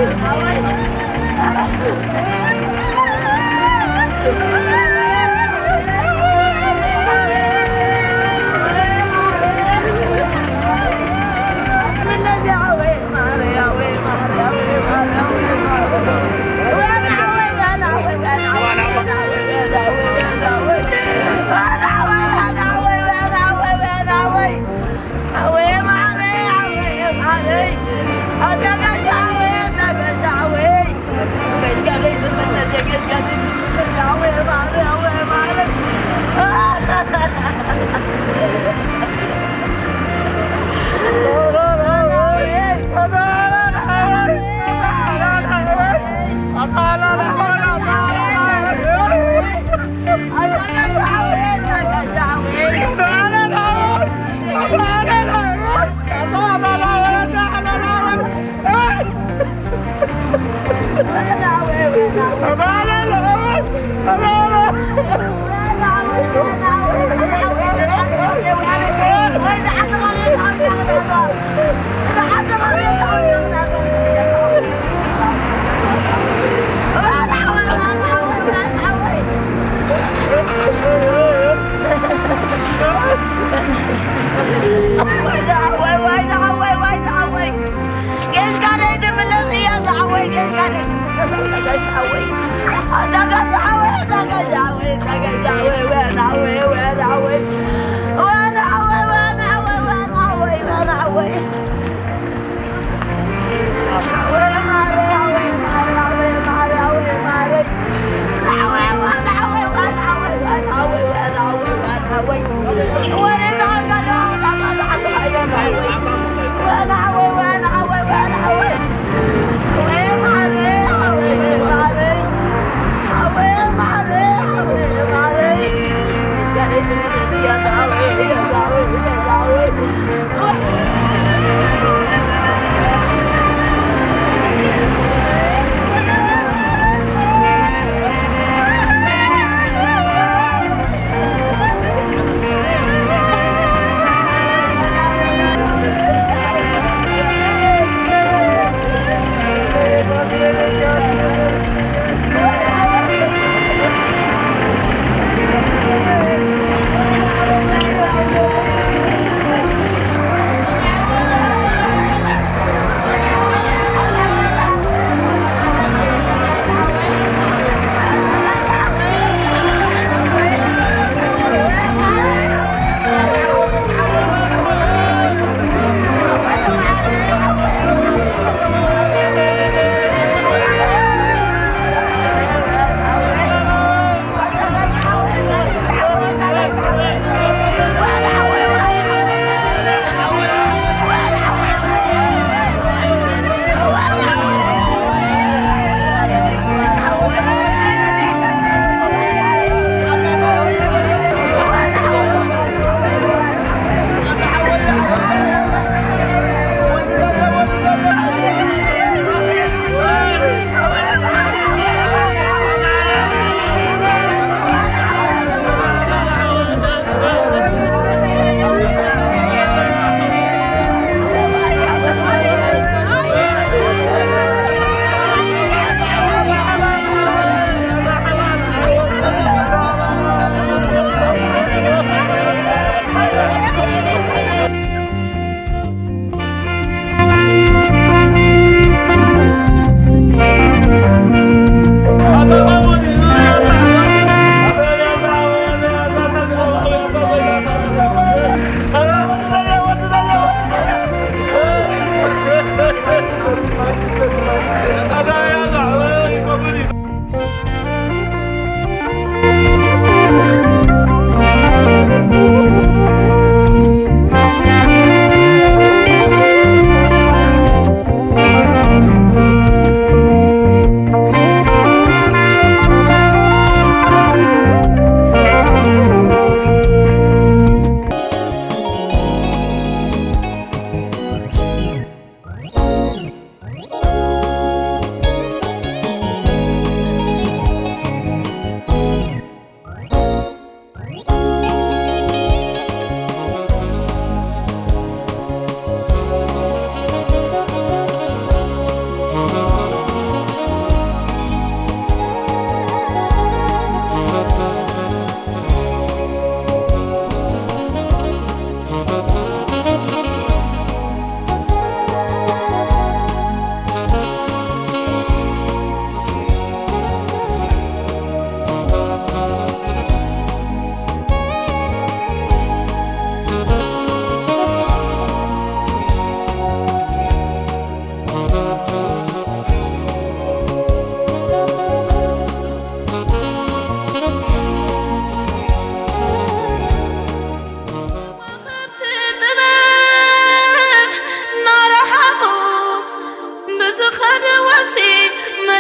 Away,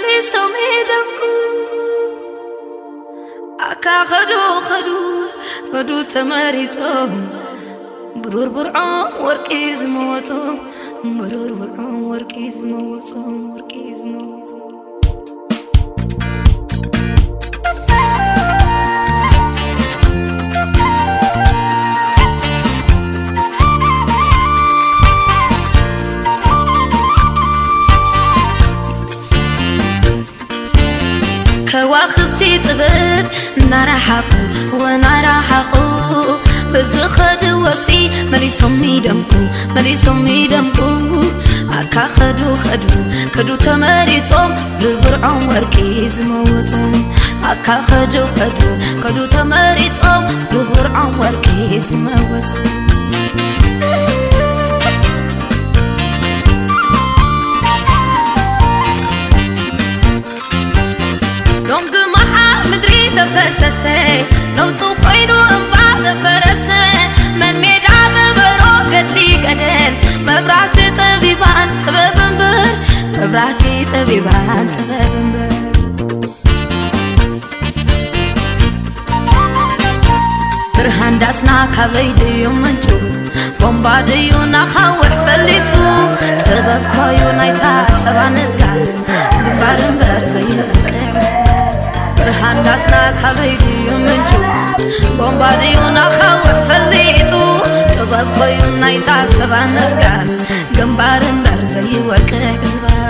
مالي سميدمكو أكا خدو تماريتهم برور برعام وركيز موتهم برور برعام وركيز موتهم كواخبتي طبب نارا حقو بزخد وسي ملي سمي دمكو أكا خدو تماريتهم بربرعهم وركيز موتهم أكا خدو تماريتهم بربرعهم وركيز موتهم تفسسي لو تقينو انبعد فرسي من ميدعاد برو قدلي قدل مبرعتي طبيبان طببنبر برهان داسنا كابيديو منجو بومباديو نخاوح فليتو طبب كويو نايتا سبع نزقال قبارنبر زي برهان داسنا كابيديو منجو بومباديو نخاوح فليتو طبب كويو نايتا سبع نزقال قبارنبر زي ورقك زبال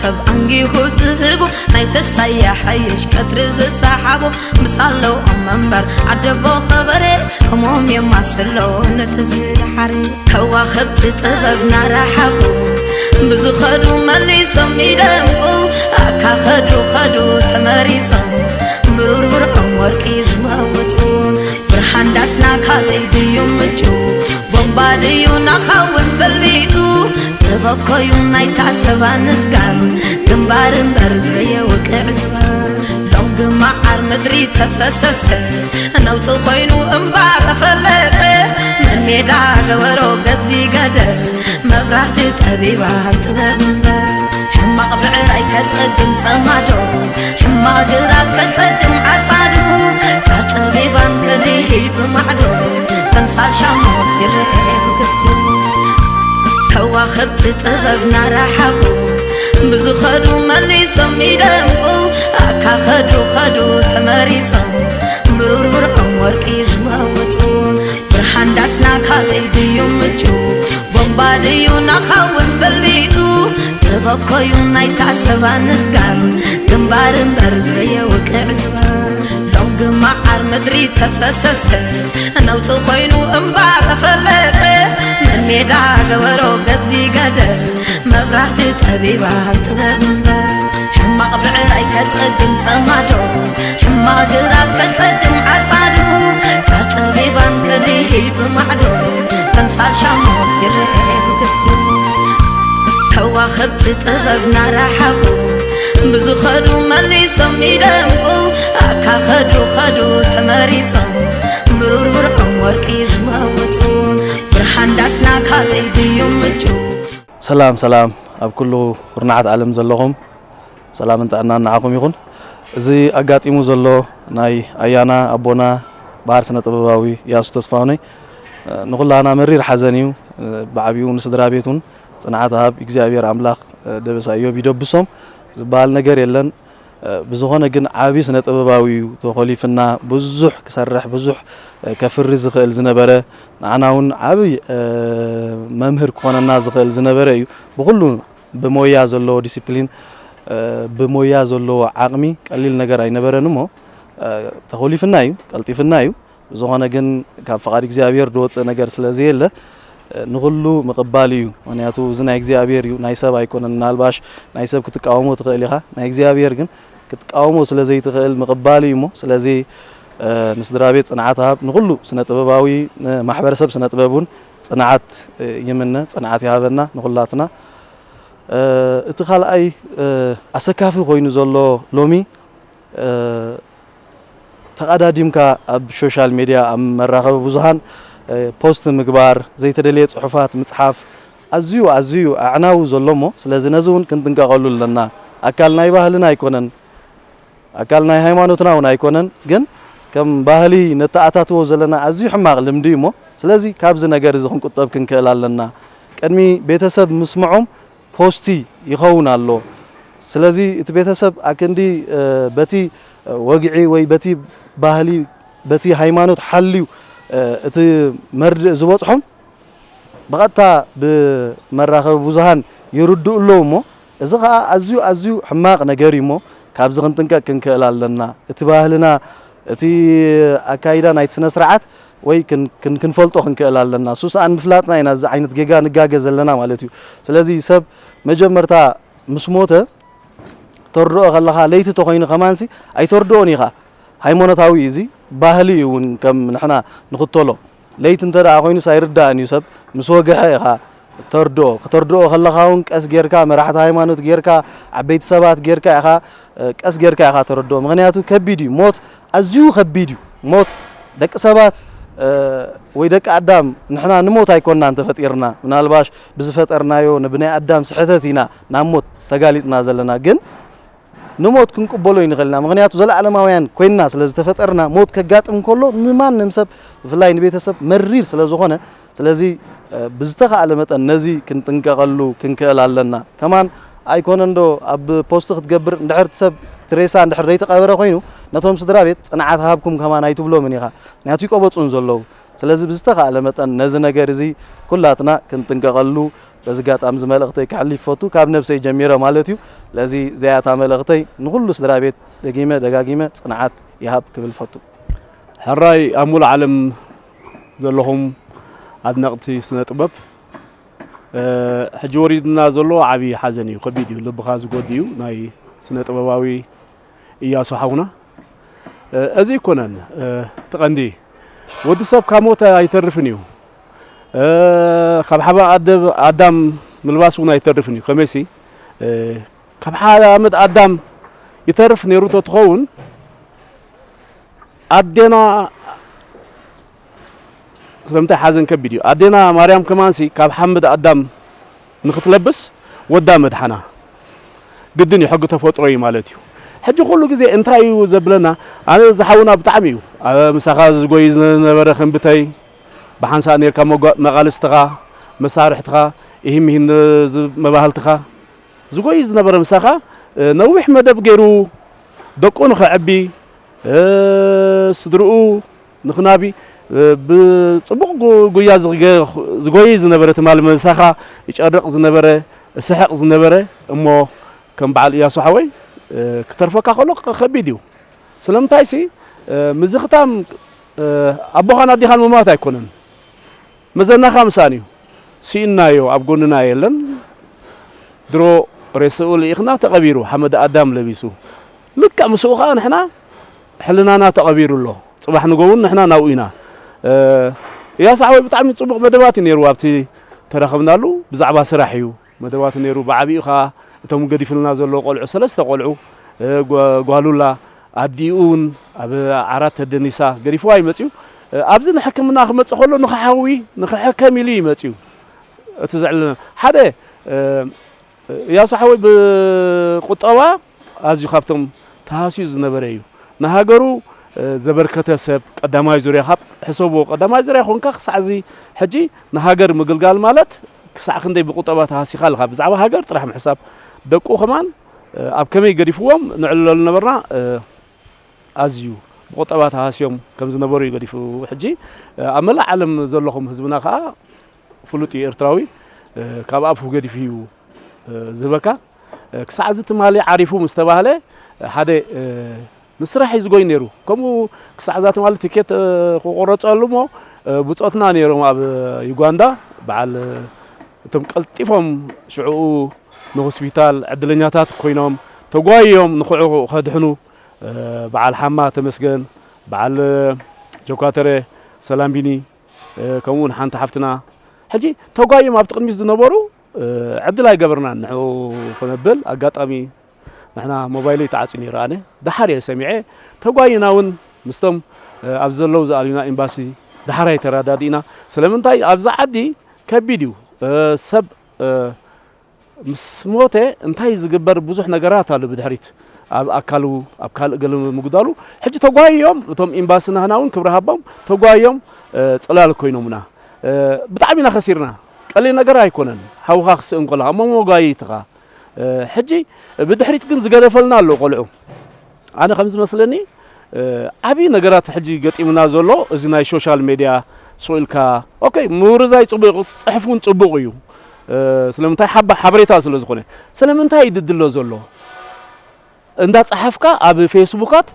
تب أنجي خسبو نايتستاي حيش كترز سحابو مسالو أمنبر عدبو خبري هموم يماسلو نتزل حري كواخبت طببنا رحبو بزو خدو ملي سمي دمكو أكا خدو تماريتو برور برعم وركي زماوتون برحان داسنا كالي ديو مجو بومباديو نخاون فليتو طبب كويو نايتا سبا نزقال قنبارنبر زي وقع زبال لونق معار مدري تفسسه نوتو خوينو انبا تفلته من ميدا قورو قدلي قدر مبرحتي طبيبان طببنبر حماق بعراي كتصقم تمادو حماق قراك كتصقم عصادو كطبيبان كديه بمعدو تمثال شاموت يرهب كفو كواخبت طببنا رحبو بزو خدو ملي سمي دمكو أكا خدو تماريتو برور برعم وركي زماوتون برحان داسنا كالي ديو مجو بومباديو نخاون فليتو طبب كويو نايتا سبا نزقال قنبارنبر زي وقع زبال لونق معار مدري تفسسه نوتو خوينو انبا تفلته من ميدا قورو قدلي قدر مبرحتي طبيبان طببنبر حماق بعراي كتصقم تمادو حماق قراك كتصقم عصادو كطبيبان كديه بمعدو تمثال شاموت يرهب كفو كواخبت طببنا رحبو بزو خدو ملي سمي دمكو أكا خدو تماريتو برور برعم وركي زماوتون برحان داسنا كالي ديو مجو سلام أب كله قرنعات عالم زلهم سلام انت أنا نعاكم يكون زي أقاتيمو زلو ناي أيانا أبونا بحر سنة طبباوي ياسو تصفاوني نقول لنا مرير حزنيو بعبيو نسدرا بيتون صنعات هاب إجزابير أملاخ دبسايو بيدبسهم زبال نجار يلن بزخانة جن عابي سنة طبباوي تخليفنا بزح كسرح بزح كفر رزق الزنبرة عناون عابي ممهر كون الناس زق الزنبرة بقولون بموياز الله ديسيبلين بمويا زلو عقمي قليل ነገር አይነበረንሞ ተخሊፍና እዩ ቀልጢፍና እዩ ዝኾነ ግን ካብ ፈቃድ እግዚአብሔር ድወጽ ነገር ስለዚህ የለ ንሁሉ መቀባል እዩ ምክንያቱ ዝናይ እግዚአብሔር እዩ ናይ ሰብ አይኮነን ናልባሽ ናይ ሰብ ክትቃወሞ ትኽእል ኢኻ ናይ እግዚአብሔር ግን ክትቃወሞ ስለዘይ ትኽእል መቀባል እዩሞ ስለዚህ ንስድራቤት ጽንዓት ሃብ ንሁሉ ስነ ጥበባዊ ማህበረሰብ ስነ ጥበቡን ጽንዓት ይምነ ጽንዓት ያበና ንሁላትና እቲ ኻልአይ አሰካፊ ኮይኑ ዘሎ ሎሚ ተቀዳዲምካ ኣብ ሶሻል ሚዲያ ኣብ መራኸቢ ብዙሃን ፖስት ምግባር ዘይተደልየ ጽሑፋት ምጽሓፍ ኣዝዩ ኣዕናው ዘሎሞ ስለዚ ነዝውን ክንጥንቀቐሉ ኣለና ኣካል ናይ ባህልና ኣይኮነን ኣካል ናይ ሃይማኖትና እውን ኣይኮነን ግን ከም ባህሊ ነተኣታትዎ ዘለና ኣዝዩ ሕማቕ ልምዲ እሞ ስለዚ ካብዚ ነገር እዚ ክንቁጠብ ክንክእል ኣለና ቀድሚ ቤተሰብ ምስምዖም ፖስቲ ይኸውን ኣሎ ስለዚ እቲ ቤተሰብ ኣክንዲ በቲ ወግዒ ወይ በቲ ባህሊ በቲ ሃይማኖት ሓልዩ እቲ መርድእ ዝበጽሖም በቀጥታ ብመራኸቢ ብዙሃን ይርድኡ ኣለውሞ እዚ ኸኣ ኣዝዩ ሕማቕ ነገር እሞ ካብዚ ክንጥንቀቅ ክንክእል ኣለና እቲ ባህልና እቲ ኣካይዳ ናይቲ ስነ ስርዓት ወይ ክንፈልጦ ክንክእል ኣለና ሱሳን ምፍላጥና ኢና እዚ ዓይነት ጌጋ ንጋገ ዘለና ማለት እዩ ስለዚ ሰብ መጀመርታ ምስ ሞተ ተርድኦ ከለኻ ለይቲ ተኮይኑ ከማንሲ ኣይተርድኦን ኢኻ ሃይማኖታዊ እዚ ባህሊ እውን ከም ንሕና ንኽተሎ ለይቲ እንተ ደኣ ኮይኑ ሳይርዳእን እዩ ሰብ ምስ ወግሐ ኢኻ ተርድኦ ከለኻ እውን ቀስ ጌርካ መራሕቲ ሃይማኖት ጌርካ ዓበይቲ ሰባት ጌርካ ኢኻ ቀስ ጌርካ ኢኻ ተርድኦ ምክንያቱ ከቢድ እዩ ሞት ኣዝዩ ከቢድ እዩ ሞት ደቂ ሰባት ወይ ደቂ ኣዳም ንሕና ንሞት ኣይኮንናን ተፈጢርና ምናልባሽ ብዝፈጠርናዮ ንብናይ ኣዳም ስሕተት ኢና ናብ ሞት ተጋሊጽና ዘለና ግን ንሞት ክንቅበሎ ይንኽእልና ምክንያቱ ዘለዓለማውያን ኮይንና ስለዝተፈጠርና ሞት ከጋጥም ከሎ ንማንም ሰብ ብፍላይ ንቤተሰብ መሪር ስለዝኾነ ስለዚ ብዝተኻእለ መጠን ነዚ ክንጥንቀቐሉ ክንክእል ኣለና ከማን ኣይኮነን ዶ ኣብ ፖስት ክትገብር እንድሕር ሰብ ትሬሳ እንድሕር ዘይተቐበረ ኮይኑ ነቶም ስድራ ቤት ጽንዓት ሃብኩም ከማን ኣይትብሎምን ኢኻ ምክንያቱ ይቆበጹን ዘለዉ ስለዚ ብዝተኻእለ መጠን ነዚ ነገር እዚ ኩላትና ክንጥንቀቐሉ በዚ ጋጣም ዝመልእኽተይ ክሕሊፍ ፈቱ ካብ ነፍሰይ ጀሚረ ማለት እዩ ለዚ ዘያታ መልእኽተይ ንኩሉ ስድራ ቤት ደጋጊመ ጽንዓት ይሃብ ክብል ፈቱ ሕራይ ኣብ ሙሉእ ዓለም ዘለኹም ኣድነቕቲ ስነ ጥበብ ሕጂ ወሪድና ዘሎ ዓብዪ ሓዘን እዩ ከቢድ እዩ ልብኻ ዝጎዲ እዩ ናይ ስነ ጥበባዊ እያሱ ሓውና እዚ ይኮነን ትቐንዲ ወዲ ሰብ ካብ ሞተ ኣይተርፍን እዩ ካብ ሓባ ኣዳም ምልባስ እውን ኣይተርፍን እዩ ከመይሲ ካብ ሓመድ ኣዳም ይተርፍ ነይሩ ተትኸውን ኣዴና ስለምንታይ ሓዘን ከቢድ እዩ ኣዴና ማርያም ከማንሲ ካብ ሓመድ ኣዳም ንኽትለብስ ወዳ መድሓና ግድን እዩ ሕጊ ተፈጥሮ እዩ ማለት እዩ ሕጂ ኩሉ ግዜ እንታይ እዩ ዘብለና ኣነ ዝሓውና ብጣዕሚ እዩ ምሳኻ ዝጎይ ዝነበረ ክንብተይ ብሓንሳ ነርካ መቃልስትኻ መሳርሕትኻ ይህም መባህልትኻ ዝጎይ ዝነበረ ምሳኻ ነዊሕ መደብ ገይሩ ደቁ ንኽዕቢ ስድርኡ ንኽናቢ ብጽቡቕ ጉያ ዝጎይ ዝነበረ ትማል ምሳኻ ይጨርቕ ዝነበረ ስሕቕ ዝነበረ እሞ ከም በዓል እያሱ ሓወይ ክተርፈካ ከሎ ከቢድ እዩ ስለምንታይ ሲ ምዝኽታም ኣቦኻን ኣዲኻን ምማት ኣይኮነን መዘናኻ ምሳን እዩ ሲእናዮ ኣብ ጎንና የለን ድሮ ሬስኡ ልኢኽና ተቐቢሩ ሓመድ ኣዳም ለቢሱ ልክዕ ምስኡ ኸ ንሕና ሕልናና ተቐቢሩ ኣሎ ጽባሕ ንጎውን ንሕና ናብኡ ኢና እያሱ ሓወይ ብጣዕሚ ጽቡቕ መደባት እዩ ነይሩ ኣብቲ ተረኸብናሉ ብዛዕባ ስራሕ እዩ መደባት ነይሩ ብዓብኡ ኸ እቶም ገዲፍልና ዘሎ ቆልዑ ሰለስተ ቆልዑ ጓሉላ ኣዲኡን ኣብ ዓራት ተደኒሳ ገዲፍዋ ይመጽዩ ኣብዚ ንሕክምና ክመጽእ ከሎ ንኽሓዊ ንኽሕከም ኢሉ ይመጽዩ እቲ ዘዕለና ሓደ እያሱ ሓወይ ብቁጠባ ኣዝዩ ካብቶም ተሃስዩ ዝነበረ እዩ ንሃገሩ ዘበርከተ ሰብ ቀዳማይ ዙርያ ካብ ሕሰቦ ቀዳማይ ዙርያ ኮንካ ክሳዕዚ ሕጂ ንሃገር ምግልጋል ማለት ክሳዕ ክንደይ ብቁጠባ ተሃሲኻ ኣለኻ ብዛዕባ ሃገር ጥራሕ ምሕሳብ ደቁ ኸማን ኣብ ከመይ ገዲፍዎም ንዕልለሉ ነበርና ኣዝዩ ብቁጠባ ተሃስዮም ከም ዝነበሩ እዩ ገዲፉ ሕጂ ኣብ መላእ ዓለም ዘለኹም ህዝብና ከዓ ፍሉጥ ኤርትራዊ ካብ ኣፉ ገዲፍ እዩ ዝህበካ ክሳዕ ዝትማሊ ዓሪፉ ምስተባህለ ሓደ ንስራሕ ዝጎይ ነይሩ ከምኡ ክሳዕ ዝትማሊ ቲኬት ክቆረፀሉ ሞ ብጾትና ነይሮም ኣብ ዩጋንዳ በዓል እቶም ቀልጢፎም ሽዑ ንሆስፒታል ዕድለኛታት ኮይኖም ተጓዮም ንኽዑ ከድሕኑ በዓል ሓማ ተመስገን በዓል ጆካተረ ሰላምቢኒ ከምኡን ሓንቲ ሓፍትና ሕጂ ተጓዮም ኣብቲ ቅድሚት ዝነበሩ ዕድል ኣይገበርናን ንሑ ክነብል ኣጋጣሚ ንሕና ሞባይለይ ተዓፂኑ ይረኣነ ዳሓር ሰሚዐ ተጓይና እውን ምስቶም ኣብ ዘለው ዝኣልዩና ኤምባሲ ዳሓራይ ተራዳዲእና ስለምንታይ ኣብዛ ዓዲ ከቢድ እዩ ሰብ ምስ ሞተ እንታይ ዝግበር ብዙሕ ነገራት ኣሎ ብድሕሪት ኣብ ኣካሉ ኣብ ካልእ ገለ ምጉዳሉ ሕጂ ተጓዮም እቶም ኤምባሲና ህና እውን ክብሪ ሃቦም ተጓዮም ጽላል ኮይኖምና ብጣዕሚ ኢና ኸሲርና ቀሊል ነገር ኣይኮነን ሃውኻ ክስእን ከለኻ እሞ መጓይትኻ ሕጂ ብድሕሪት ግን ዝገደፈልና ኣሎ ቆልዑ ኣነ ከም ዝመስለኒ ዓብዪ ነገራት ሕጂ ገጢምና ዘሎ እዚ ናይ ሶሻል ሚድያ ስኢልካ ኦኬ ምውርዛይ ጽቡቕ ጽሕፍ እውን ጽቡቕ እዩ ስለምንታይ ሓበሬታ ስለ ዝኾነ ስለምንታይ ይድድሎ ዘሎ እንዳጻሕፍካ ኣብ ፌስቡካት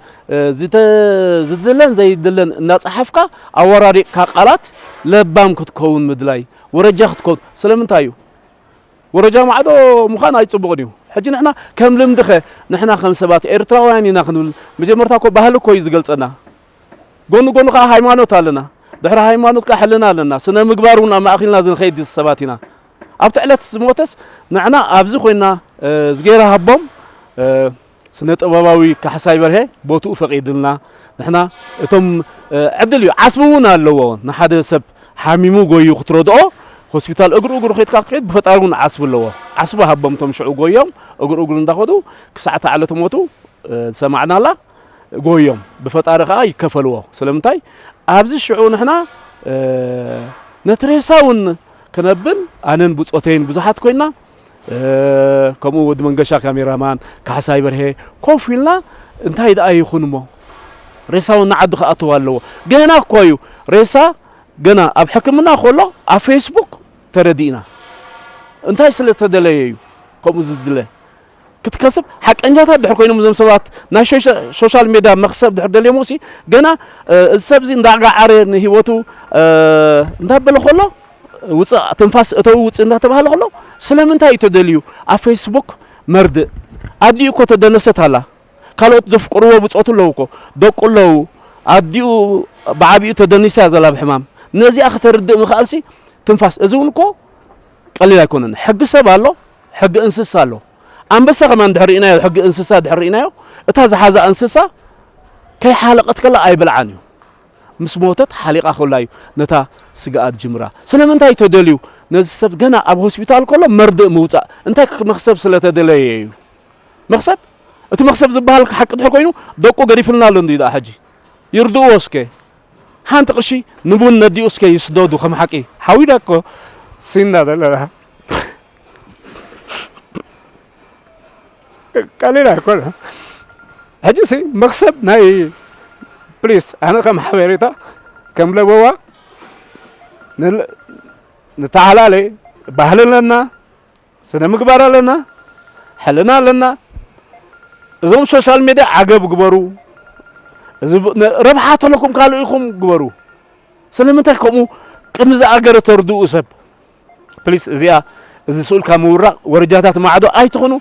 ዝድለን ዘይድለን እንዳጻሕፍካ ኣወራሪቕካ ቃላት ለባም ክትከውን ምድላይ ወረጃ ክትከውን ስለምንታይ እዩ ወረጃ ማዕዶ ምዃን ኣይጽቡቕን እዩ ሕጂ ንሕና ከም ልምድኸ ንሕና ከም ሰባት ኤርትራውያን ኢና ክንብል መጀመርታ እኮ ባህሊ እኮ እዩ ዝገልጸና ጎኑ ጎኑ ከዓ ሃይማኖት ኣለና ድሕሪ ሃይማኖት ከዓ ሕልና ኣለና ስነ ምግባር እውን ኣብ ማእኺልና ዝንኸይድ ሰባት ኢና ኣብቲ ዕለት ዝሞተስ ንዕና ኣብዚ ኮይና ዝገይራ ሃቦም ስነ ጥበባዊ ካሕሳይ በርሄ ቦትኡ ፈቂድልና ንሕና እቶም ዕድል እዩ ዓስቢ እውን ኣለዎ ንሓደ ሰብ ሓሚሙ ጎዩ ክትረድኦ ሆስፒታል እግሩ ኸይድካ ክትከይድ ብፈጣሪ እውን ዓስቢ ኣለዎ ዓስቢ ሃቦም ቶም ሽዑ ጎዮም እግሩ እንዳኸዱ ክሳዕቲ ዓለት ሞቱ ሰማዕናላ ጎዮም ብፈጣሪ ከዓ ይከፈልዎ ስለምንታይ ኣብዚ ሽዑ ንሕና ነቲ ሬሳ እውን ከነብል ኣነን ብጾተይን ብዙሓት ኮይና ከምኡ ወዲ መንገሻ ካሜራማን ካሕሳይ በርሄ ኮፍ ኢልና እንታይ ደኣ ይኹን እሞ ሬሳ እውን ንዓዱ ክኣትዎ ኣለዎ ገና እኮ እዩ ሬሳ ገና ኣብ ሕክምና ከሎ ኣብ ፌስቡክ ተረዲእና እንታይ ስለተደለየ እዩ ከምኡ ዝድለ ክትከስብ ሓቀኛታት ድሕር ኮይኖም እዞም ሰባት ናይ ሶሻል ሚድያ መክሰብ ድሕር ደልዮም ሲ ገና እዚ ሰብዚ እንዳጋዓረ ንሂወቱ እንዳበለ ከሎ ውፅእ ትንፋስ እተው ውፅእ እንዳተባሃለ ከሎ ስለምንታይ እዩ ተደልዩ ኣብ ፌስቡክ መርድእ ኣዲኡ እኮ ተደነሰት ኣላ ካልኦት ዘፍቅርዎ ብፆቱ ኣለዉ እኮ ደቁ ኣለዉ ኣዲኡ ብዓብኡ ተደኒሳ ዘላ ብሕማም ነዚኣ ከተርድእ ምኽኣልሲ ትንፋስ እዚ እውን እኮ ቀሊል ኣይኮነን ሕጊ ሰብ ኣሎ ሕጊ እንስሳ ኣሎ ኣንበሳ ከማን ድሕር ኢናዮ ሕጊ እንስሳ ድሕር ኢናዮ እታ ዝሓዛ እንስሳ ከይሓለቐት ከላ ኣይበልዓን እዩ ምስ ሞተት ሓሊቓ ከላ እዩ ነታ ስጋኣት ጅምራ ስለምንታይ ተደልዩ ነዚ ሰብ ገና ኣብ ሆስፒታል ከሎ መርድእ ምውፃእ እንታይ መክሰብ ስለተደለየ እዩ መክሰብ እቲ መክሰብ ዝበሃል ሓቂ ድሕር ኮይኑ ደቁ ገዲፍልና ኣሎ እንዲ ዳ ሕጂ ይርድእዎ እስከ ሓንቲ ቅርሺ ንቡን ነዲኡ እስከ ይስደዱ ከም ሓቂ ሓዊዳ እኮ ሲና ዘለና ቀሊል ኣይኮነን ሕጂ ሲ መክሰብ ናይ ፕሊስ ኣነ ከም ሓበሬታ ከም ለበዋ نتعالى بهلنا سنة مقبرة لنا حلنا لنا زوم سوشيال ميديا عجب جبرو ربحات لكم قالوا لكم جبرو سلام تكمو كم إذا أجر تردو أسب بليس زيا إذا سؤال كمورة ورجعت ما عدو أي تخنو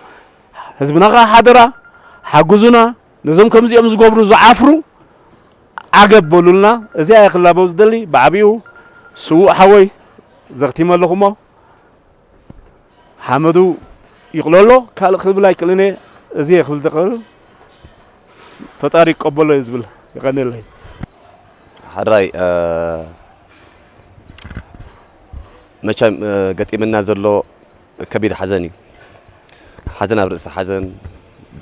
حزبنا غا حضرة حجزنا نظام كم زي أمز جبرو زعفرو عجب بقولنا زيا يخلى بوزدلي بعبيو سوء حوي زغتي مالهما حمدو يقولوا كال خذ لايك لنا زي خذ دقل فتاري قبل يزبل يغني له حراي مشام قتي من نازل له كبير حزني حزن أبرز حزن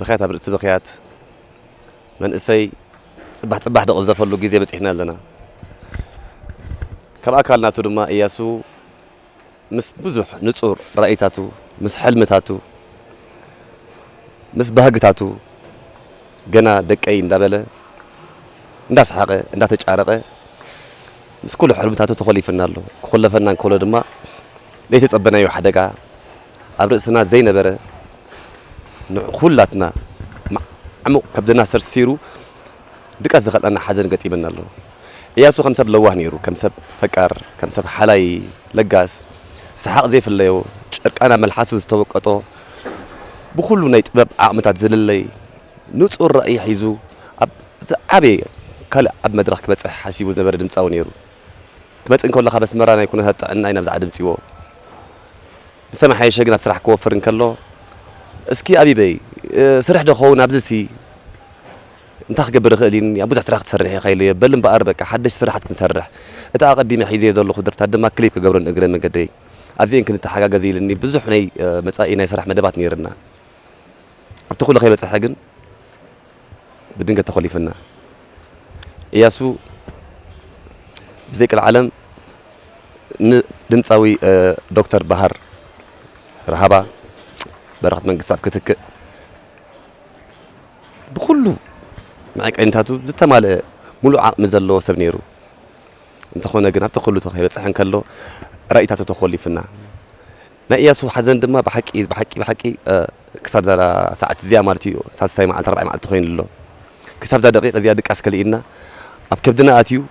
بخيات أبرز بخيات من إسي صبح دق الزفر له جزء بتحنا لنا كم أكلنا ترما إياسو مس بزح نصور رأيتاتو مس حلمتاتو مس بهجتاتو جنا دكاي ندبله نداس حقه ندات تجارقه مس كل حلمتاتو تخليفنا له خلفنا كل دما ليت تصبنا يو حدقا أبرسنا زي نبره نخلتنا عمو كبدنا سرسيرو دقة زخلنا حزن قتيبنا الله إياسو كم سب لواه نيرو كم سب فكر كم سب حلاي لقاس سحق زي في الليو أنا ملحسوس توقعته بخلو نيت باب عمتات زللي نوصل رأي حيزو عبي كلا عب مدرخ كبت حسيب وزن برد متصاو نيرو تبت إن كل خبس مرة يكون هات عنا أين بزعد متسيوه بسمح هاي شجنا سرح كوفر إن كله اسكي أبي بي سرح دخون أبزسي انت خبر خلين يا ابو سرح تسرح يا خيلي بلن بقربك حدش سرح تنسرح اتا قديمي حيزي زلو خدرت دما كليب كغبرن اجرن مقدي ابزين كنت حاجه لني بزح ني مصاي ناي سرح مدبات نيرنا ابتخول خي بصح كن بدنك تخليفنا ياسو بزيك العالم دمصاوي دكتور بحر رهبا برخت منقصاب كتك بكله معك أنتاتو زتمال ملو عقم زلوا سبنيرو أنت خونا جناب تخلو تخيل بس حن كله رأيتاتو تخلي فينا ما ياسو حزن دم بحكي كسر ذا ساعة زيادة مالتيو ساعة ساعة مع 4 مع تخين له كسر ذا دقيقة زيادة كاسكلي إلنا أبكبدنا أتيو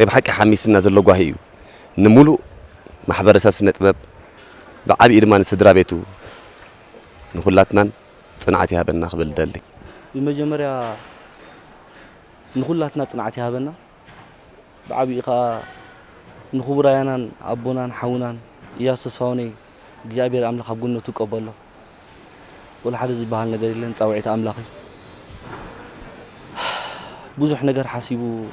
بحكي حميسنا زلوا جاهيو نملو محبر سبسنة باب بعبي إدمان سدرا بيتو نخلاتنا صنعتها بنا قبل دلي المجمرة نخلاتنا صنعتها بنا بعبي إخا نخبرايانا أبونا حونا ياسس فاوني جابير أملاخ أبقولنا تقبله ولا حد زي بحال نجار لين تعويت أملاخي بوزح نجار حاسيبو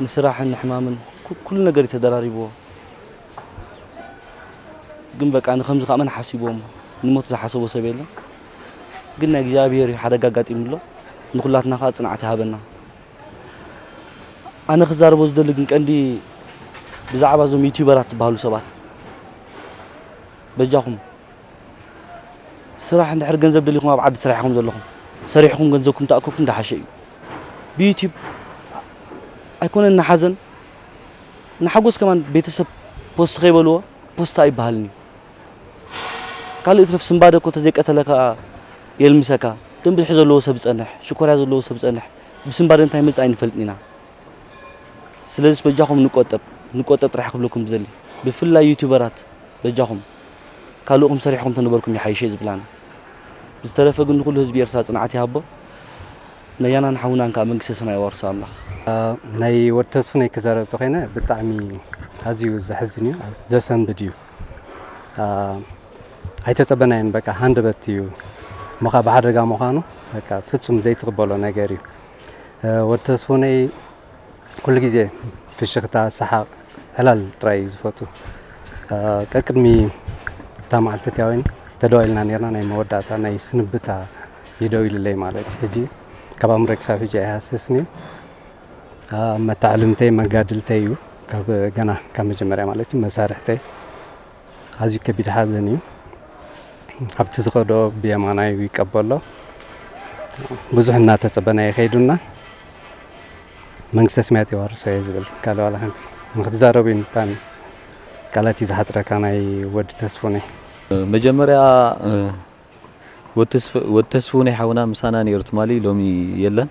نسراح النحمامن كل نجار تدراريبو جنبك أنا 5 خامن حاسيبهم نموت حاسبو سبيله قلنا جابير حدا قاعد يملو نخلاتنا خالص صنعتها بنا أنا خزار بوز دلك عندي بزعبة زوم يوتيوبرات بهالو سبات بجاهم صراحة عند حرق جنزب دلكم أبعد سريحكم زلهم سريحكم جنزبكم تأكلكم ده حشي بيوتيوب أيكون إن حزن نحجز كمان بيتسب بوست خيبلوا بوست أي بهالني قال يترف سنبادك وتزيك أتلك يلمسكا دم بحزر له سبز أنح شكر هذا له سبز أنح بسنبادن تايمز عين فلتنينا سلسل بجاهم نقطب راح أقبلكم بزلي بفلا يوتيوبرات بجاهم قالوا سريحكم تنبركم يحيشي زبلان بس ترى فقول نقول هزبير ثلاث نعتي هبه نيانا نحاول نكمل مقصصنا يورث أملاخ ناي ورتسفني كزارة تخينا بتعمي هزيو زحزنيو زسم بديو هاي تتبنين بقى هند بتيو مخا بعد رجع مخانو بقى فتسم زي تقبلوا نجاري ورتسفني كل جزء في الشغلة صح هلال ترايز فوتو كأكدمي تام على تتاوين تدويلنا نيرنا ناي موداتا ناي سنبتا يدويل اللي مالت هجي كبام ركسا في جاي حاسسني ما تعلمتي ما قادلتيو كب جنا كم جمرة مالتي مسارحتي هذي كبير حزني حبت زخدو بيماناي ويقبله بزح الناس تبنا يخيدونا منكسس ماتي ورسو يزبل قالوا على هنتي مخدزاربين تاني قالتي زحترا كاناي ود تسفوني مجمريا وتسفوني حونا مسانا نيرت مالي لومي يلن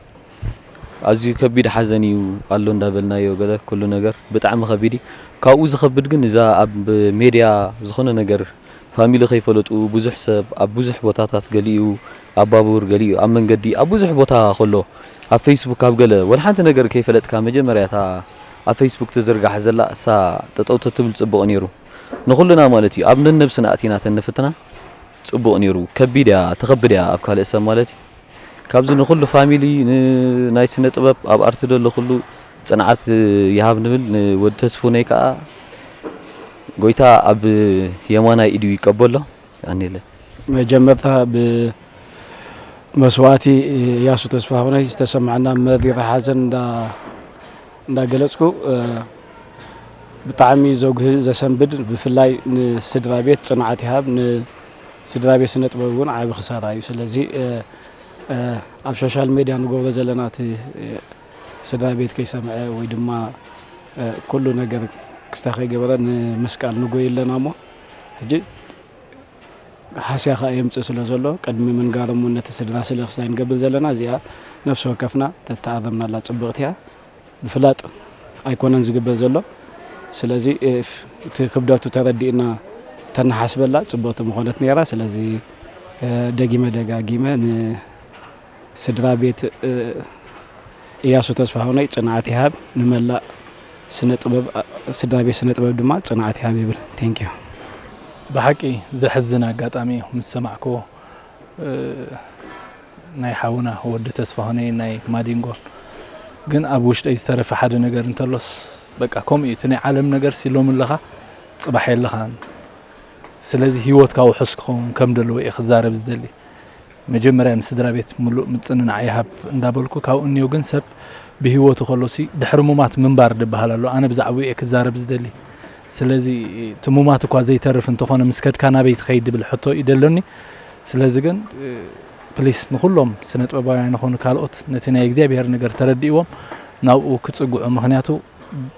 ازي كبيد حزني قالو اندابلنايو غدا كل ነገር بطعم خبيدي كاو زخبد ግን اذا اب ميديا زخونه ነገር فاميلي خيفلطو بزح سب اب بزح بوتاتات غليو ابابور غليو ام منغدي اب بزح بوتا خلو اب فيسبوك اب غله ولا حنت ነገር كيفلطكا مجمرياتا اب فيسبوك تزرغح زلا اسا تطوت تبل صبق نيرو نخلنا مالتي اب ننبسنا اتينا تنفتنا صبق نيرو كبيديا تخبديا اب كالسا مالتي كابز نخلو فاميلي ناي سنه طبب اب ارت دل خلو صنعت يهاب نبل ود تسفوني كا غويتا اب يمانا ايدو يقبلو يعني له مجمرتها بمسواتي ياسو تسفاوني استسمعنا مذير حزن دا غلصكو بطعمي زوج زسنبد بفلاي نسدرا بيت صنعت يهاب نسدرا بيت سنه طببون عيب خساره اي سلازي اب سوشيال ميديا نغوغ زلنات سدرا بيت كيسمع وي دما كل ነገር كستخي جبرن مسقال نغوي لنامو حجي ሓስያኻ የምፅእ ስለ ዘሎ ቅድሚ ምንጋሮም ነቲ ስድራ ስለ ክስታይ ንገብር ዘለና እዚኣ ነፍሲ ወከፍና ተተኣዘምናላ ፅብቕቲ እያ ብፍላጥ ኣይኮነን ዝግበር ዘሎ ስለዚ እቲ ክብደቱ ተረዲእና ተናሓስበላ ፅብቕቲ ምኾነት ነይራ ስለዚ ደጊመ ደጋጊመ ንስድራ ቤት እያሱ ተስፋሁነይ ፅንዓት ይሃብ ንመላእ ስነ ጥበብ ስድራ ቤት ስነ ጥበብ ድማ ፅንዓት ይሃብ ይብል ቴንክ ዩ بحقي زحزن አጋጣሚ ምስ ሰማዕኮ ናይ ሓውና ወዲ ተስፋሁነይ ናይ ማዲንጎ ግን ኣብ ውሽጠይ ዝተረፈ ሓደ ነገር እንተሎስ በቃ ከምኡ እቲ ናይ ዓለም ነገር ሲሎም ለኻ ጽባሕ የለኻን ስለዚ ህይወትካ ውሕስ ክኸውን ከም ደልዎ ክዛረብ ዝደሊ መጀመርያ ንስድራ ቤት ሙሉእ ምጽንና ይሃብ እንዳበልኩ ካብኡ እንዮ ግን ሰብ ብህይወቱ ከሎሲ ድሕሪ ሙማት ምንባር ድበሃል ኣሎ ኣነ ብዛዕባኡ ክዛረብ ዝደሊ ስለዚህ ተሙማት እኮ ዘይተርፍ እንተኾነ መስከድካ ናበይ ትኸይድ ብል ሕቶ ይደለኒ ስለዚህ ግን ፕሊስ ንኹሎም ስነ ጥበባውያን ይኾኑ ካልኦት ነቲ ናይ እግዚአብሔር ነገር ተረዲእዎም ናብኡ ክጽጉዑ ምኽንያቱ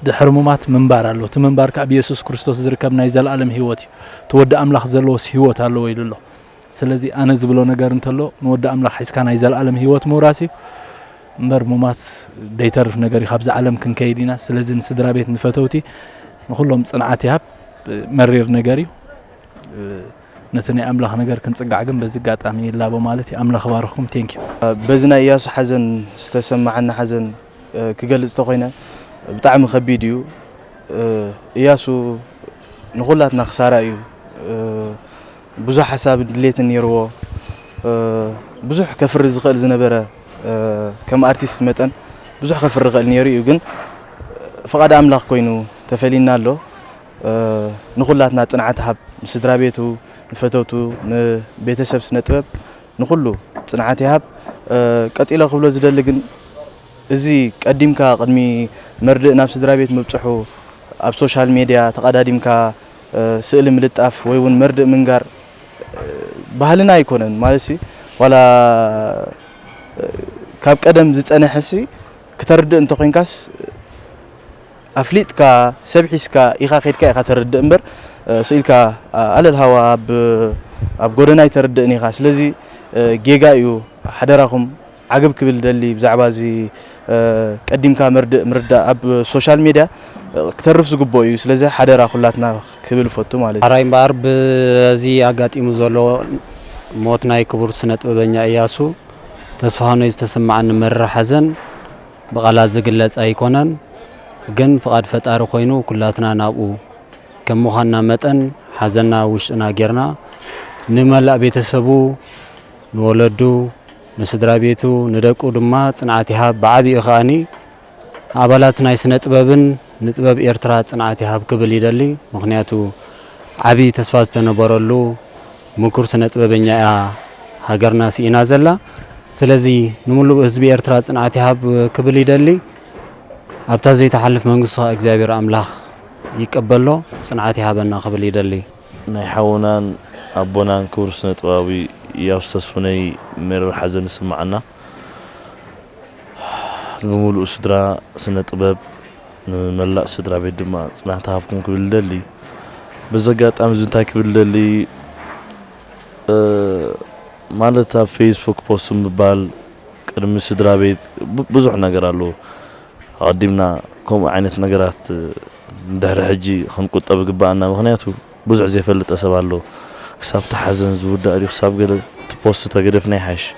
ድሕሪ ሙማት ምንባር ኣሎ እቲ ምንባር ካብ ኢየሱስ ክርስቶስ ዝርከብ ናይ ዘለዓለም ህይወት ተወዲ ኣምላኽ ዘለዎስ ህይወት ኣሎ ይልሎ ስለዚህ ኣነ ዝብሎ ነገር እንተሎ ንወዲ ኣምላኽ ሒስካ ናይ ዘለዓለም ህይወት ምውራሲ ምበር ሙማት ደይተርፍ ነገር ካብ ዝዓለም ክንከይዲና ስለዚህ ንስድራ ቤት ንፈተውቲ نخلهم صنعات ياب مرير نجاري نتني أملاخ نجار كنت قاعدين بزقات عمي اللعبة مالتي أملاخ باركم تينكي بزنا إياس حزن استسمع عنا حزن كقل استقينا بتعم خبيديو إياسو نقولاتنا خسارة أيو بزح حساب ليت النيرو بزح كفر رزق الزنبرة كم أرتيست متن بزح كفر رزق النيرو يجن فقد أملاخ كوينو تفعلنا له نقولاتنا صنعت حب سدرا بيتو نفتوتو نبيتسب سنتبب نقولو صنعت حب قتيله قبل زدلغن ازي قديمكا قدمي مرد ناب سدرا بيت مبصحو اب سوشال ميديا تقداديمكا سئل ملطاف ويون مرد منغار ባህልና አይኮነን ማለሲ ወላ ካብ ቀደም ዝጸነሐሲ ከተርድ እንተ ኮይንካስ أفليتك سبحيسك إخا خيتك إخا ترد أمبر سئلك على الهواء أب قرناي ترد إنيخاس لذي جيجايو حدراهم عقب كبل دلي بزعبازي قديم مرد أب سوشيال ميديا كترف زقبوي لذي حدرا خلاتنا كبل فوتو مالي راي بار بزي أقات إمزولو موتنا يكبر سنة ببنيا إياسو تسفهانو يستسمعن مر حزن بغلا زقلت أيكونن جن فقد فتار خوينو كلاتنا نابو كم مخنا متن حزنا وشنا جرنا نملا بيتسبو نولدو نسدرا بيتو ندقو دما صنعاتها بعبي اخاني ابالاتنا يسنه طببن نطبب ኤርትራ ጽናዓትها بكبل يدلي مخنياتو عبي تسفاز تنبرلو ምኩር ስነ ጥበበኛ ሀገርና ሲና ዘላ ስለዚህ ንሙሉ ህዝብ ኤርትራ ጽናዓትها بكبل يدلي ኣብታ ዘይተሐልፍ መንግስቱ እግዚአብሔር አምላኽ ይቀበሎ ጽናዓት ይሃበና قبل ይደሊ ናይ ሓውናን አቦናን ክብር ስነ ጥበባዊ ያውስተስፉነይ ምር ሓዘን ስማዓና ንሙሉ ስድራ ስነ ጥበብ ንመላእ ስድራ ቤት ድማ ጽናዓት ሃብኩም ክብል ደሊ በዘጋጣም ዝንታይ ክብል ደሊ ማለት ኣብ ፌስቡክ ፖስት ምባል ቅድሚ ስድራ ቤት ብዙሕ ነገር አሎ قدمنا كم عينت نجارات دهر حجي خنقطب قبعنا مخنياتو بزع زي فلت أسبالو حساب تحزن زود داري حساب قال تبوست تقدفني حش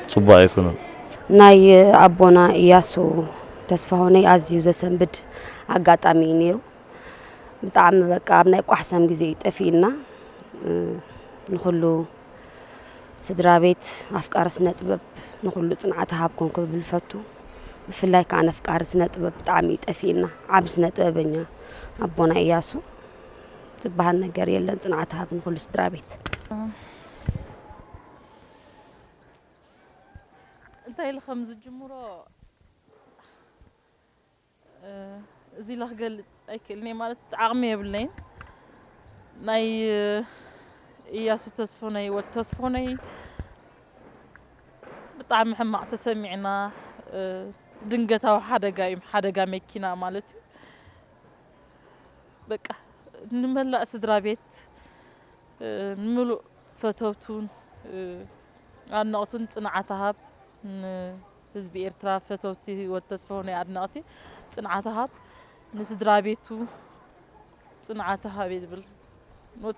صباح يكونون ناي أبونا إياسو تسفهوني أزيو زسنبد عقات أمينيرو بتعم بقى أبناء أحسن جزيت أفينا نخلو سدرا بيت أفكار سنة بب نخلو صنعتها بكون قبل فتو بفلاي كان أفكار سنة بب تعميت أفينا عب سنة ببنيا أبونا إياسو تبهنا جري اللي صنعتها بنخلو سدرا بيت انتهي الخمس الجمهور زي له قلت أكلني مالت عغمية بالليل ناي إياسو تصفوني والتصفوني بطعم محمد تسمعنا دنقتها حدا مكينا مالتي بقى نملا سدرا بيت نملو ፈተውቱን ኣድናቕቱን ጽንዓት ሃብ ህዝቢ ኤርትራ ፈተውቲ ህይወት ተስፋሁነይ ኣድናቕቲ ጽንዓት ሃብ ንስድራ ቤቱ ጽንዓት ሃብ ይብል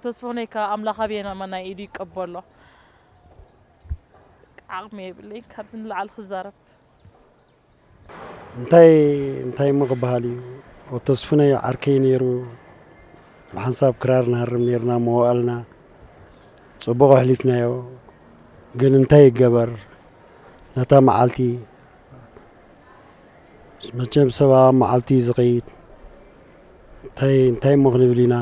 ተስፋሁነይ ካ ኣምላኽ ኣብየና ማናይ ኢዱ ይቀበሎ ዓቕሚ የብለይ ካብዚ ንላዕሊ ክዛረብ እንታይ ምቕባል እዩ ተስፋሁነይ ዓርከይ ነይሩ ብሓንሳብ ክራር ናሃርም ነርና መዋእልና ጽቡቕ ሕሊፍናዮ ግን እንታይ ይገበር ነታ መዓልቲ መቸም ሰባ መዓልቲ ዝኸይድ እንታይ ምኽንብል ኢና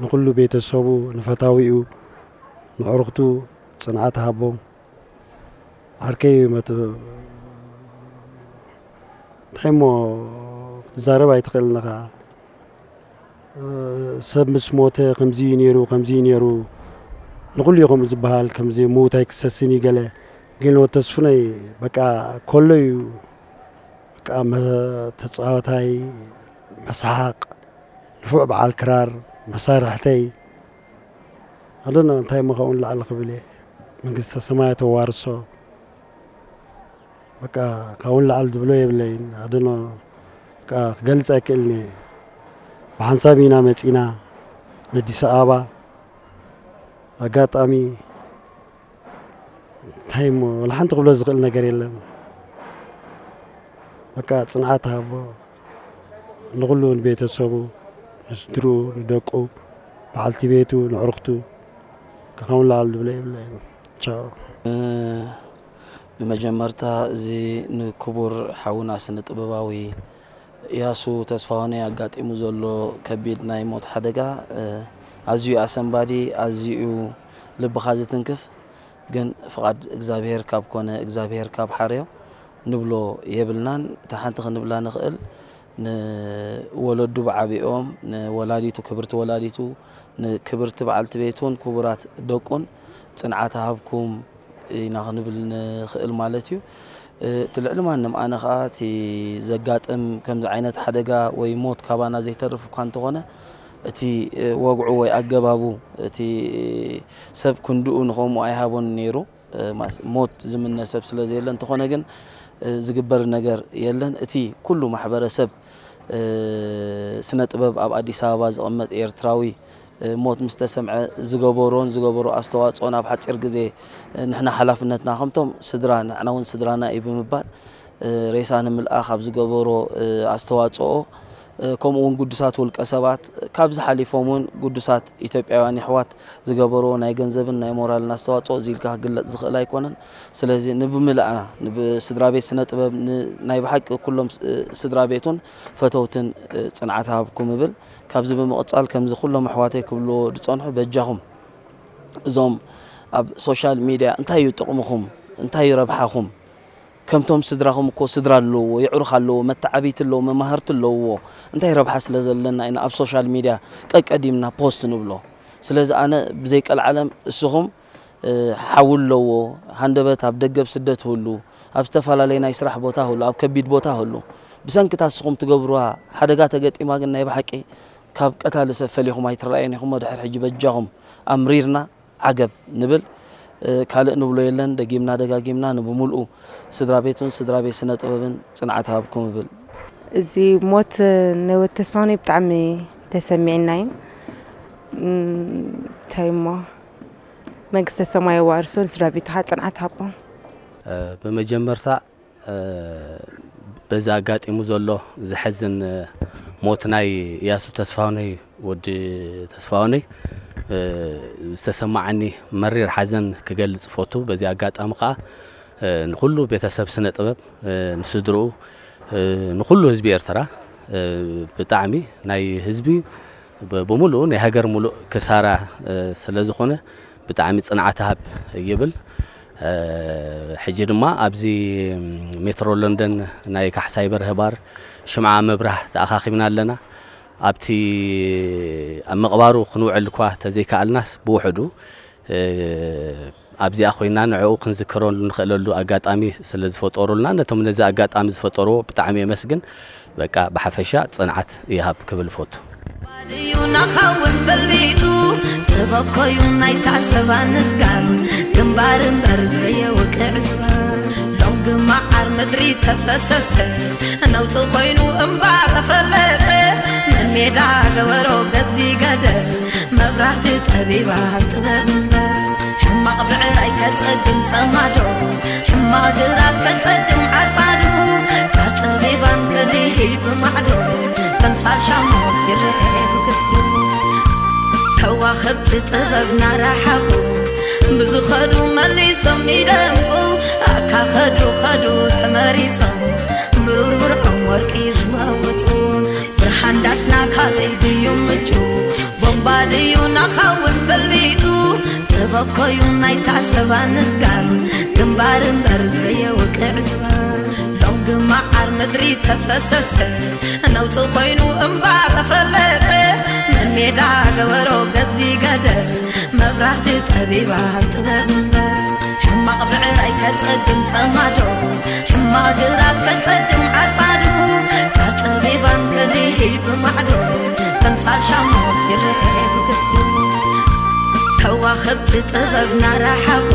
ንኹሉ ቤተሰቡ ንፈታዊኡ ንዕሩኽቱ ጽንዓት ሃቦም ዓርከይ እንታይ ሞ ክትዛረብ ኣይትኽእልንኻ ሰብ ምስ ሞተ ከምዚ ነይሩ ንኹሉ ይኹም ዝበሃል ከምዚ ምውታይ ክሰስኒ ገለ ግን ተስፋሁነይ በቃ ኮሎ እዩ በቃ ተጻዋታይ መስሓቅ ንፉዕ በዓል ክራር መሳርሕተይ ኣደነ እንታይ ምኸውን ላዕሊ ክብል መንግስተ ሰማይ ተዋርሶ በቃ ካውን ላዕሊ ዝብሎ የብለይን ኣደነ በቃ ክገልጽ ኣይክእልኒ ብሓንሳብ ኢና መጺና ንአዲስ አበባ አጋጣሚ ታይሞ ለሓንቲ ክብሎ ዝኽእል ነገር የለን በቃ ጽንዓት ሃቦ ንኹሉ ቤተሰቡ ንስድሩ ንደቁ በዓልቲ ቤቱ ንዕሩኽቱ ካውን ላዕሊ ዝብሎ የብለይን ቻው በመጀመርታ እዚ ንክቡር ሓውና ስነ ጥበባዊ ኢያሱ ተስፋሁነይ አጋጢሙ ዘሎ ከቢድ ናይ ሞት ሓደጋ ኣዝዩ ኣሰንባዲ ኣዝዩ ልብኻ ዝትንክፍ ግን ፍቓድ እግዚአብሔር ካብ ኮነ እግዚአብሔር ካብ ሓርዮ ንብሎ የብልናን ተሓንቲ ክንብላ ንኽእል ንወለዱ ብዓቢኦም ንወላዲቱ ክብርቲ ወላዲቱ ንክብርቲ በዓልቲ ቤቱን ክቡራት ደቁን ጽንዓት ሃብኩም ኢና ክንብል ንኽእል ማለት እዩ ትልዕል ማንም ኣነ ኸዓ እቲ ዘጋጥም ከምዚ ዓይነት ሓደጋ ወይ ሞት ካባና ዘይተርፍ እኳ እንተኾነ እቲ ወግዑ ወይ ኣገባቡ እቲ ሰብ ክንድኡ ንኸምኡ ኣይሃቦን ነይሩ ሞት ዝምነ ሰብ ስለ ዘየለ እንተኾነ ግን ዝግበር ነገር የለን እቲ ኩሉ ማሕበረሰብ ስነ ጥበብ ኣብ ኣዲስ አበባ ዝቕመጥ ኤርትራዊ ሞት ምስ ተሰምዐ ዝገበሮ ኣስተዋጽኦ ናብ ሓፂር ግዜ ንሕና ሓላፍነትና ከምቶም ስድራ ንሕና እውን ስድራና እዩ ብምባል ሬሳ ንምልኣኽ ኣብ ዝገበሮ ኣስተዋጽኦ ከምኡ እውን ጉዱሳት ውልቀ ሰባት ካብ ዝሓሊፎም እውን ጉዱሳት ኢትዮጵያውያን ኣሕዋት ዝገበሮ ናይ ገንዘብን ናይ ሞራልን ኣስተዋጽኦ እዚ ኢልካ ክግለጽ ዝኽእል ኣይኮነን ስለዚ ንብምላእና ንስድራ ቤት ስነ ጥበብ ናይ ብሓቂ ኩሎም ስድራ ቤቱን ፈተውትን ጽንዓት ሃብኩም ይብል ካብዚ ብምቕጻል ከምዚ ኩሎም ኣሕዋተይ ክብልዎ ዝጸንሑ በጃኹም እዞም ኣብ ሶሻል ሚድያ እንታይ እዩ ጥቕምኹም እንታይ እዩ ረብሓኹም ከምቶም ስድራኹም እኮ ስድራ ኣለዎ ይዕሩኽ ኣለዎ መተዓቢት ኣለዎ መማህርቲ ኣለዎ እንታይ ረብሓ ስለ ዘለና ኢና ኣብ ሶሻል ሚድያ ቀቀዲምና ፖስት ንብሎ ስለዚ ኣነ ብዘይቀል ዓለም እስኹም ሓውል ኣለዎ ሃንደበት ኣብ ደገብ ስደት ህሉ ኣብ ዝተፈላለዩ ናይ ስራሕ ቦታ ህሉ ኣብ ከቢድ ቦታ ህሉ ብሰንኪታ እስኹም ትገብሩዋ ሓደጋ ተገጢማ ግን ናይ ብሓቂ ካብ ቀታሊ ሰብ ፈሊኹም ኣይትረኣየን ኢኹም ድሕሪ ሕጂ በጃኹም ኣምሪርና ዓገብ ንብል ካልእ ንብሎ የለን ደጊምና ደጋጊምና ንብሙልኡ ስድራ ቤቱን ስድራ ቤት ስነ ጥበብን ጽንዓት ሃብኩም ይብል እዚ ሞት ንወት ተስፋሁነይ ብጣዕሚ ተሰሚዕና እዩ ታይሞ መንግስተ ሰማይ ዋርሶን ስድራ ቤቱ ጽንዓት ሃቦም በመጀመርታ በዛ አጋጢሙ ዘሎ ዝሕዝን ሞት ናይ ኢያሱ ተስፋሁነይ ወዲ ተስፋሁነይ ዝተሰማዓኒ መሪር ሓዘን ክገልጽ ፎቱ በዚ አጋጣሚ ኸዓ ንኹሉ ቤተሰብ ስነ ጥበብ ንስድርኡ ንኹሉ ህዝቢ ኤርትራ ብጣዕሚ ናይ ህዝቢ ብሙሉእ ናይ ሃገር ሙሉእ ክሳራ ስለ ዝኾነ ብጣዕሚ ጽንዓት ሃብ ይብል ሕጂ ድማ ኣብዚ ሜትሮ ለንደን ናይ ካሕሳይ በርሀ ባር ሽምዓ መብራህ ተኣኻኺብና ኣለና ኣብቲ ኣብ መቕባሩ ክንውዕል እኳ ተዘይከኣልናስ ብውሕዱ ኣብዚኣ ኮይና ንዕኡ ክንዝክረሉ ንኽእለሉ ኣጋጣሚ ስለ ዝፈጠሩልና ነቶም ነዚ ኣጋጣሚ ዝፈጠርዎ ብጣዕሚ የመስግን በቃ ብሓፈሻ ጽንዓት ይሃብ ክብል ፎቱ ባድዩና ኻውን ፈሊጡ ተበኮዩ ናይታ ሰባንስጋር ግንባርን በርዘየ ውቅዕ ዝባር ሎንግ መዓር ምድሪ ተፈሰሰ ነውፅ ኮይኑ እምባ ተፈለጠ ምን ሜዳ ገበሮ ገድሊ ገደል መብራህቲ ጠቢባን ጥበብ ሕማቕ ብዕራይ ከጸግም ጸማዶ ሕማቕ ግራት ከጸግም ዓጻዱ ጠቢባን ከሊሂብ ማዕዶ ተምሳል ሻሞት ይርአዩ ግዱ ከዋኽብቲ ጥበብና ረሓቑ ብዝኸዱ መሊሶም ይደምቁ ኣካ ኸዱ ተመሪፆም ብሩር ብርዖም ወርቂ ዝመወፁ ብርሃን ዳስና ካልይ ድዩ ምጩ ቦምባ ድዩ ናኻውን ፈሊጡ ጥበኮዩ ናይታ ሰባንስጋር ግንባርን በርዘየ ውቅዕ ዝባር ሎንግ መዓር ምድሪ ተፈሰሰ ነውፅ ኮይኑ እምባ ተፈለጠ ምን ሜዳ ገበሮ ገድሊ ገደል መብራህቲ ጠቢባን ጥበብ ሕማቕ ብዕራይ ከጸግም ጸማዶ ሕማቕ ግራት ከጸግም ዓጻዱ ጠቢባን ከሊሂብ ማዕዶ ተምሳል ሻሞት ይርአዩ ግዱ ከዋኽብቲ ጥበብና ረሓቑ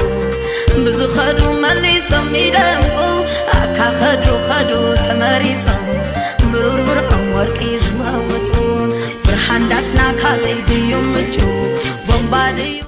ብዝኸዱ መሊሶም ይደምቁ ኣካ ኸዱ ተመሪፆም ብሩር ብርዖም ወርቂ ዝመወፁ ብርሃን ዳስና ካልይ ድዩ ምጩ ቦምባ ድዩ